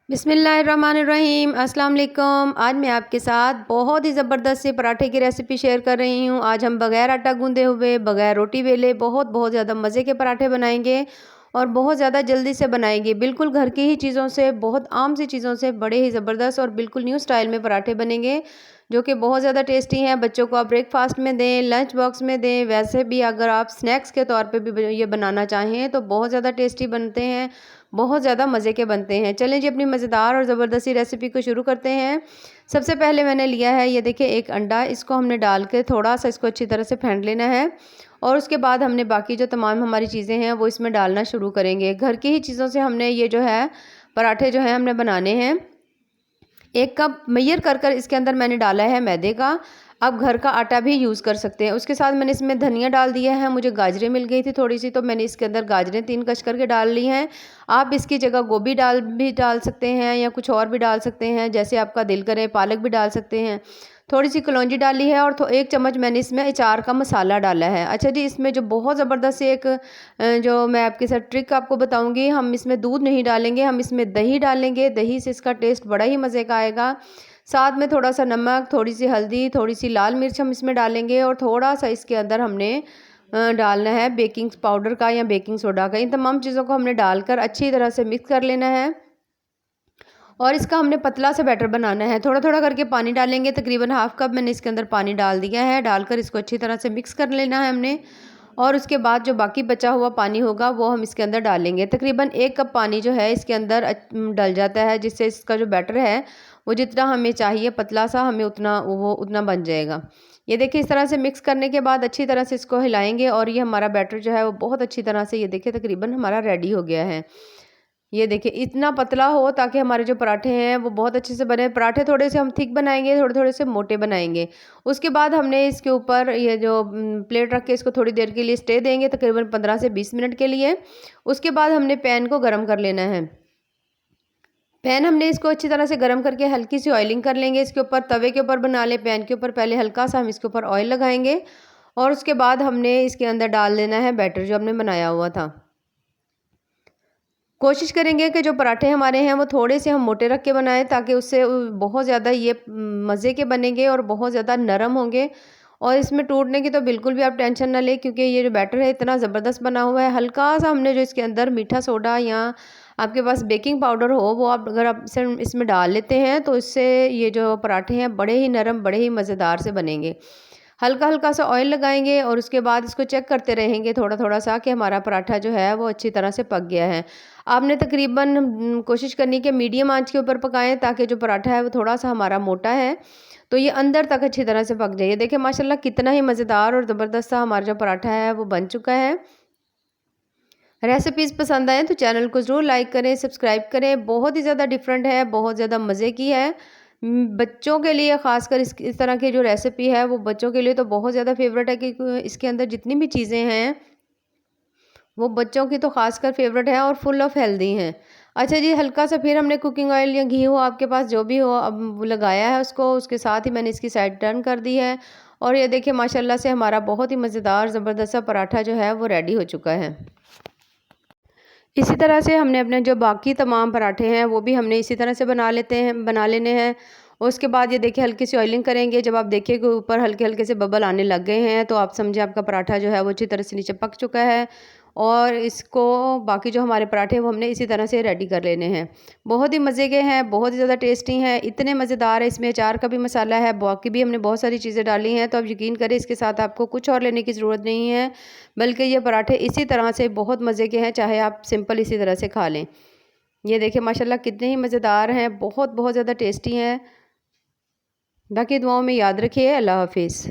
बिस्मिल्लाहिर्रहमानिर्रहीम अस्सलाम वालेकुम। आज मैं आपके साथ बहुत ही ज़बरदस्त से पराठे की रेसिपी शेयर कर रही हूँ। आज हम बग़ैर आटा गूँधे हुए, बग़ैर रोटी बेले बहुत ज़्यादा मज़े के पराठे बनाएंगे और बहुत ज़्यादा जल्दी से बनाएंगे। बिल्कुल घर की ही चीज़ों से, बहुत आम सी चीज़ों से बड़े ही ज़बरदस्त और बिल्कुल न्यू स्टाइल में पराठे बनेंगे, जो कि बहुत ज़्यादा टेस्टी हैं। बच्चों को आप ब्रेकफास्ट में दें, लंच बॉक्स में दें, वैसे भी अगर आप स्नैक्स के तौर पे भी ये बनाना चाहें तो बहुत ज़्यादा टेस्टी बनते हैं, बहुत ज़्यादा मज़े के बनते हैं। चलें जी, अपनी मज़ेदार और ज़बरदस्ती रेसिपी को शुरू करते हैं। सबसे पहले मैंने लिया है, ये देखिए, एक अंडा। इसको हमने डाल के थोड़ा-सा इसको अच्छी तरह से फेंट लेना है और उसके बाद हमने बाकी जो तमाम हमारी चीज़ें हैं वो इसमें डालना शुरू करेंगे। घर की ही चीज़ों से हमने ये जो है पराठे जो हैं हमने बनाने हैं। 1 कप मेजर कर इसके अंदर मैंने डाला है मैदे का। आप घर का आटा भी यूज़ कर सकते हैं। उसके साथ मैंने इसमें धनिया डाल दिया है। मुझे गाजरें मिल गई थी थोड़ी-सी, तो मैंने इसके अंदर गाजरें 3 कश करके डाल ली हैं। आप इसकी जगह गोभी डाल सकते हैं या कुछ और भी डाल सकते हैं, जैसे आपका दिल करे। पालक भी डाल सकते हैं। थोड़ी-सी कलौंजी डाली है और 1 चम्मच मैंने इसमें अचार का मसाला डाला है। अच्छा जी, इसमें जो बहुत ज़बरदस्त एक जो मैं आपके साथ ट्रिक आपको बताऊँगी, हम इसमें दूध नहीं डालेंगे, हम इसमें दही डालेंगे। दही से इसका टेस्ट बड़ा ही मज़े का आएगा। साथ में थोड़ा-सा नमक, थोड़ी-सी हल्दी, थोड़ी-सी लाल मिर्च हम इसमें डालेंगे और थोड़ा-सा इसके अंदर हमने डालना है बेकिंग पाउडर का या बेकिंग सोडा का। इन तमाम चीज़ों को हमने डालकर अच्छी तरह से मिक्स कर लेना है और इसका हमने पतला सा बैटर बनाना है। थोड़ा-थोड़ा करके पानी डालेंगे, तकरीबन हाफ़ कप मैंने इसके अंदर पानी डाल दिया है। डालकर इसको अच्छी तरह से मिक्स कर लेना है हमने और उसके बाद जो बाकी बचा हुआ पानी होगा वो हम इसके अंदर डालेंगे। तकरीबन 1 कप पानी जो है इसके अंदर डल जाता है, जिससे इसका जो बैटर है वो जितना हमें चाहिए पतला सा, हमें उतना बन जाएगा। ये देखिए, इस तरह से मिक्स करने के बाद अच्छी तरह से इसको हिलाएँगे और ये हमारा बैटर जो है वो बहुत अच्छी तरह से, ये देखिए, तकरीबन हमारा रेडी हो गया है। ये देखिए, इतना पतला हो ताकि हमारे जो पराठे हैं वो बहुत अच्छे से बने। पराठे थोड़े से हम थिक बनाएँगे, थोड़े-थोड़े से मोटे बनाएँगे। उसके बाद हमने इसके ऊपर ये जो प्लेट रख के इसको थोड़ी देर के लिए स्टे देंगे, तकरीबन 15 से 20 मिनट के लिए। उसके बाद हमने पैन को गरम कर लेना है। पैन हमने इसको अच्छी तरह से गरम करके हल्की सी ऑयलिंग कर लेंगे। इसके ऊपर तवे के ऊपर बना लें, पैन के ऊपर पहले हल्का सा हम इसके ऊपर ऑयल लगाएँगे और उसके बाद हमने इसके अंदर डाल देना है बैटर जो हमने बनाया हुआ था। कोशिश करेंगे कि जो पराठे हमारे हैं वो थोड़े से हम मोटे रख के बनाएं, ताकि उससे बहुत ज़्यादा ये मज़े के बनेंगे और बहुत ज़्यादा नरम होंगे। और इसमें टूटने की तो बिल्कुल भी आप टेंशन ना लें, क्योंकि ये जो बैटर है इतना ज़बरदस्त बना हुआ है। हल्का सा हमने जो इसके अंदर मीठा सोडा या आपके पास बेकिंग पाउडर हो, वो आप अगर आप इसमें डाल लेते हैं तो इससे ये जो पराठे हैं बड़े ही नरम, बड़े ही मज़ेदार से बनेंगे। हल्का-हल्का सा ऑयल लगाएँगे और उसके बाद इसको चेक करते रहेंगे थोड़ा-थोड़ा सा कि हमारा पराठा जो है वो अच्छी तरह से पक गया है। आपने तकरीबन कोशिश करनी कि मीडियम आँच के ऊपर पकाएँ, ताकि जो पराठा है वो थोड़ा-सा हमारा मोटा है, तो ये अंदर तक अच्छी तरह से पक जाए। देखिए, माशाल्लाह कितना ही मज़ेदार और ज़बरदस्त सा हमारा जो पराठा है वो बन चुका है। रेसिपीज़ पसंद आएँ तो चैनल को ज़रूर लाइक करें, सब्सक्राइब करें। बहुत ही ज़्यादा डिफरेंट है, बहुत ज़्यादा मज़े की है। बच्चों के लिए ख़ासकर इस तरह की जो रेसिपी है वो बच्चों के लिए तो बहुत ज़्यादा फ़ेवरेट है, क्योंकि इसके अंदर जितनी भी चीज़ें हैं वो बच्चों की तो ख़ासकर फ़ेवरेट है और फुल ऑफ हेल्दी हैं। अच्छा जी, हल्का सा फिर हमने कुकिंग ऑयल या घी हो आपके पास जो भी हो, अब वो लगाया है उसको। उसके साथ ही मैंने इसकी साइड टर्न कर दी है और ये देखिए, माशाल्लाह से हमारा बहुत ही मज़ेदार ज़बरदस्त सा पराठा जो है वो रेडी हो चुका है। इसी तरह से हमने अपने जो बाकी तमाम पराठे हैं वो भी हमने इसी तरह से बना लेने हैं। उसके बाद ये देखिए, हल्की सी ऑयलिंग करेंगे। जब आप देखिए कि ऊपर हल्के-हल्के से बबल आने लग गए हैं, तो आप समझे आपका पराठा जो है वो अच्छी तरह से नीचे पक चुका है। और इसको बाकी जो हमारे पराठे हैं वो हमने इसी तरह से रेडी कर लेने हैं। बहुत ही मज़े के हैं, बहुत ही ज़्यादा टेस्टी हैं, इतने मज़ेदार है। इसमें अचार का भी मसाला है, बाकी भी हमने बहुत सारी चीज़ें डाली हैं, तो आप यकीन करें इसके साथ आपको कुछ और लेने की ज़रूरत नहीं है, बल्कि ये पराठे इसी तरह से बहुत मज़े के हैं, चाहे आप सिंपल इसी तरह से खा लें। ये देखिए, माशाल्लाह कितने ही मज़ेदार हैं, बहुत ज़्यादा टेस्टी हैं। बाकी दुआओं में याद रखिए। अल्लाह हाफ़िज़।